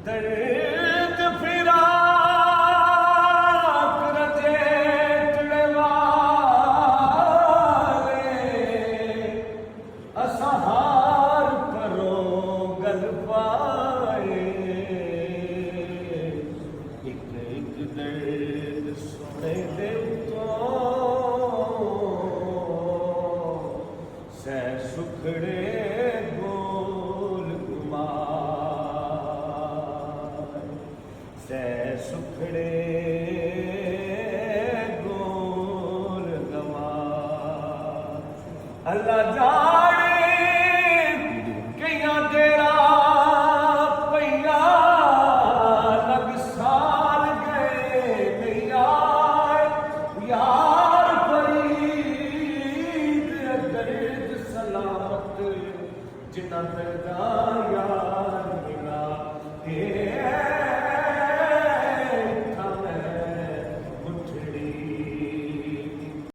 दर्द फिराक रजेटड़े वाले असहार करो गल पाए एक एक दर्द सुने दे तो सै सुखड़े सुखड़े गोल गवा अल्लाह जाने कईया तेरा पैया लग साल गए नहीं आए यार फरीद दर्द सलामत जिन्ना दर्दा यार मिला